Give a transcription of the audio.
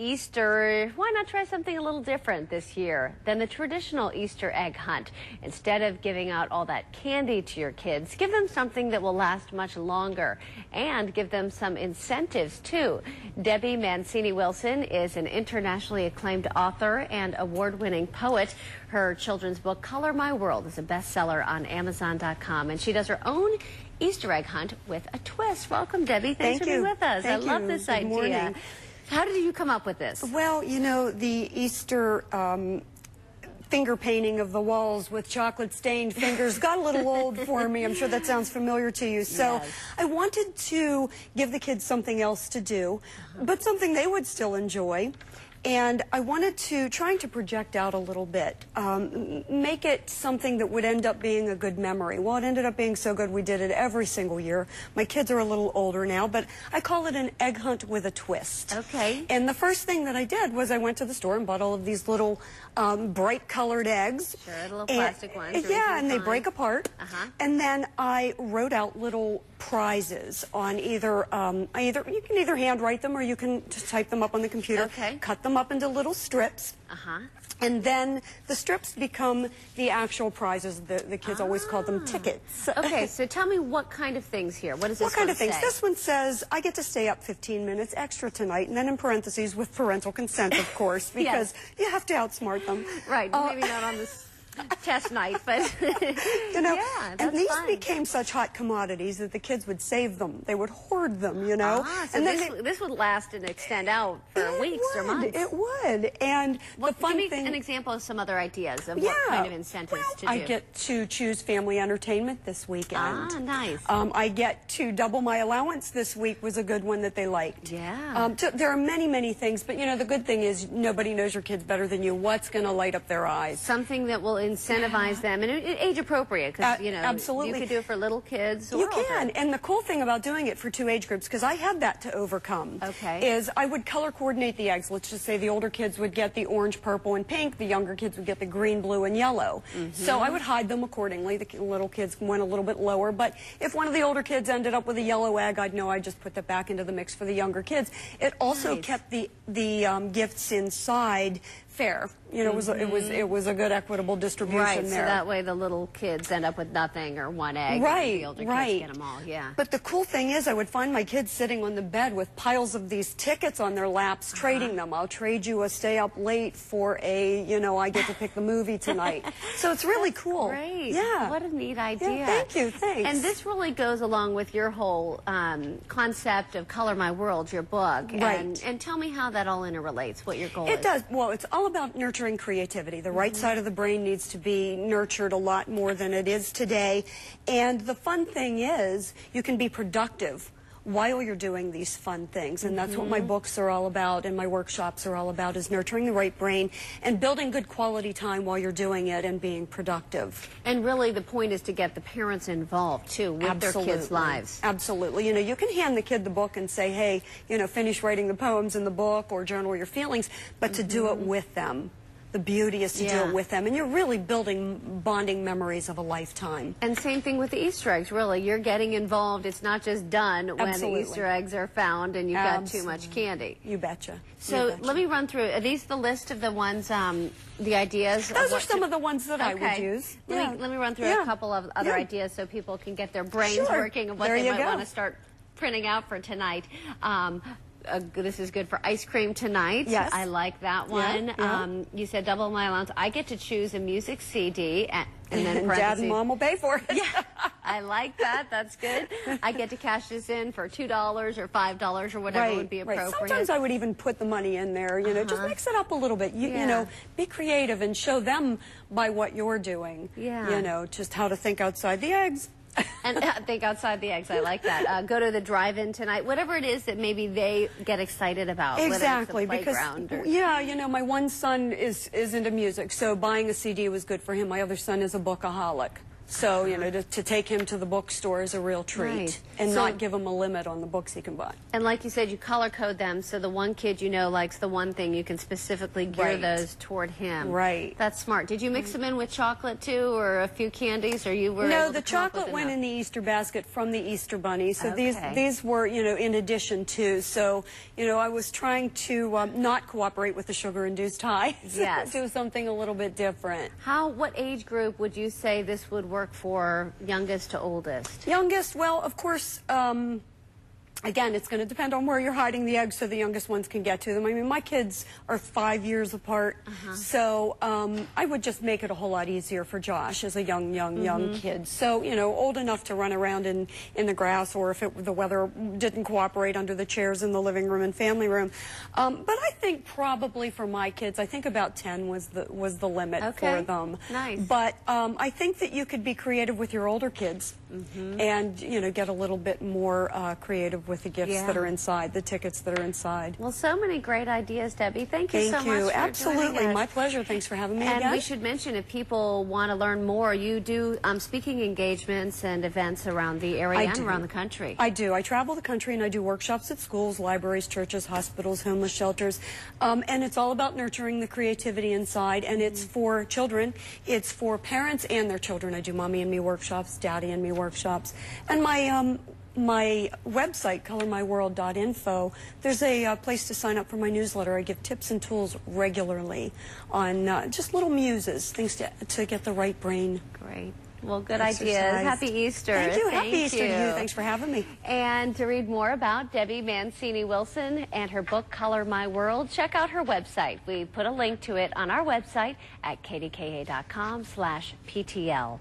Easter, why not try something a little different this year than the traditional Easter egg hunt? Instead of giving out all that candy to your kids, give them something that will last much longer and give them some incentives too. Debbie Mancini-Wilson is an internationally acclaimed author and award-winning poet. Her children's book, Color My World, is a bestseller on Amazon.com, and she does her own Easter egg hunt with a twist. Welcome, Debbie. Thanks for being with us. I love this idea. Morning. How did you come up with this? Well, you know, the Easter finger painting of the walls with chocolate stained fingers got a little old for me. I'm sure that sounds familiar to you. So yes. I wanted to give the kids something else to do, but something they would still enjoy. And I wanted to, trying to project out a little bit, make it something that would end up being a good memory. Well, it ended up being so good we did it every single year. My kids are a little older now, but I call it an egg hunt with a twist. Okay. And the first thing that I did was I went to the store and bought all of these little bright colored eggs. Sure, the little plastic ones. Yeah, and they break apart. Uh-huh. And then I wrote out little prizes on either, you can either handwrite them or you can just type them up on the computer. Okay. Cut them up into little strips. Uh-huh. And then the strips become the actual prizes. The kids always call them tickets. Okay, so tell me what kind of things here. What does this What kind one of things? say? This one says, I get to stay up 15 minutes extra tonight, and then in parentheses, with parental consent, of course, because you have to outsmart them. Right, maybe not on this test night, but you know, yeah, and these fun. became such hot commodities that the kids would save them. They would hoard them, you know. So and this would last and extend out for weeks or months. It would. And the fun give me thing, an example of some other ideas of what kind of incentives to do. I get to choose family entertainment this weekend. Ah, nice. I get to double my allowance this week was a good one that they liked. Yeah. There are many, many things, but you know, the good thing is nobody knows your kids better than you. What's going to light up their eyes? Something that will incentivize them, and age appropriate, because you know, absolutely. you could do it for little kids. Or you can, older. and the cool thing about doing it for two age groups, because I had that to overcome, is I would color coordinate the eggs. Let's just say the older kids would get the orange, purple, and pink. The younger kids would get the green, blue, and yellow. So I would hide them accordingly. The little kids went a little bit lower, but if one of the older kids ended up with a yellow egg, I'd know I'd just put that back into the mix for the younger kids. It also kept the gifts inside fair. You know, it was a good equitable distribution there. So that way the little kids end up with nothing or one egg. Right, and the older kids get them all. Yeah. But the cool thing is, I would find my kids sitting on the bed with piles of these tickets on their laps, trading them. I'll trade you a stay up late for a, you know, I get to pick the movie tonight. So it's really cool. Great. Yeah. What a neat idea. Yeah, thank you. Thanks. And this really goes along with your whole concept of Color My World, your book. Right. And tell me how that all interrelates. What your goal is. It does. Well, it's all about nurturing creativity. The right side of the brain needs to be nurtured a lot more than it is today. And the fun thing is, you can be productive while you're doing these fun things. And that's what my books are all about and my workshops are all about, is nurturing the right brain and building good quality time while you're doing it and being productive. And really the point is to get the parents involved too with their kids' lives. Absolutely. You know, you can hand the kid the book and say, hey, you know, finish writing the poems in the book or journal your feelings, but to do it with them. The beauty is to do it with them, and you're really building bonding memories of a lifetime. And same thing with the Easter eggs, really. You're getting involved. It's not just done when the Easter eggs are found and you've got too much candy. You betcha. So let me run through. Are these the list of the ones, the ideas? Those are some of the ones that I would use. Let me run through a couple of other ideas so people can get their brains working of what they might want to start printing out for tonight. This is good for ice cream tonight. Yes. I like that one. You said double my allowance. I get to choose a music CD and then Dad and Mom will pay for it. Yeah, I like that. That's good. I get to cash this in for $2 or $5 or whatever would be appropriate. Sometimes I would even put the money in there, you know, just mix it up a little bit. You know, be creative and show them by what you're doing, you know, just how to think outside the eggs. And think outside the eggs. I like that. Go to the drive-in tonight. Whatever it is that maybe they get excited about. Exactly, whether it's a because playground or... you know, my one son is into music, so buying a CD was good for him. My other son is a bookaholic. So, you know, to take him to the bookstore is a real treat. Right. And not give him a limit on the books he can buy. And like you said, you color code them, so the one kid you know likes the one thing, you can specifically gear those toward him. Right. That's smart. Did you mix them in with chocolate too, or a few candies, or you were No, able the to come up with chocolate went enough? in the Easter basket from the Easter Bunny. So Okay. these were, you know, in addition to. So, you know, I was trying to not cooperate with the sugar-induced highs. Yes. Do something a little bit different. What age group would you say this would work for, youngest to oldest? Youngest, well, of course, again, it's going to depend on where you're hiding the eggs so the youngest ones can get to them. I mean, my kids are 5 years apart, so I would just make it a whole lot easier for Josh as a young kid. So, you know, old enough to run around in the grass, or if the weather didn't cooperate, under the chairs in the living room and family room. But I think probably for my kids, I think about 10 was the limit for them. Nice. But I think that you could be creative with your older kids and, you know, get a little bit more creative with the gifts that are inside, the tickets that are inside. Well, so many great ideas, Debbie. Thank you so much for joining us. Absolutely. My pleasure. Thanks for having me again. And we should mention, if people want to learn more, you do speaking engagements and events around the area and around the country. I do. I travel the country and I do workshops at schools, libraries, churches, hospitals, homeless shelters. And it's all about nurturing the creativity inside. And it's for children. It's for parents and their children. I do mommy and me workshops, daddy and me workshops. And my website, colormyworld.info, there's a place to sign up for my newsletter. I give tips and tools regularly on just little muses, things to get the right brain. Great. Well, good ideas. Happy Easter. Thank you. Happy Easter to you. Thanks for having me. And to read more about Debbie Mancini-Wilson and her book, Color My World, check out her website. We put a link to it on our website at kdka.com/PTL.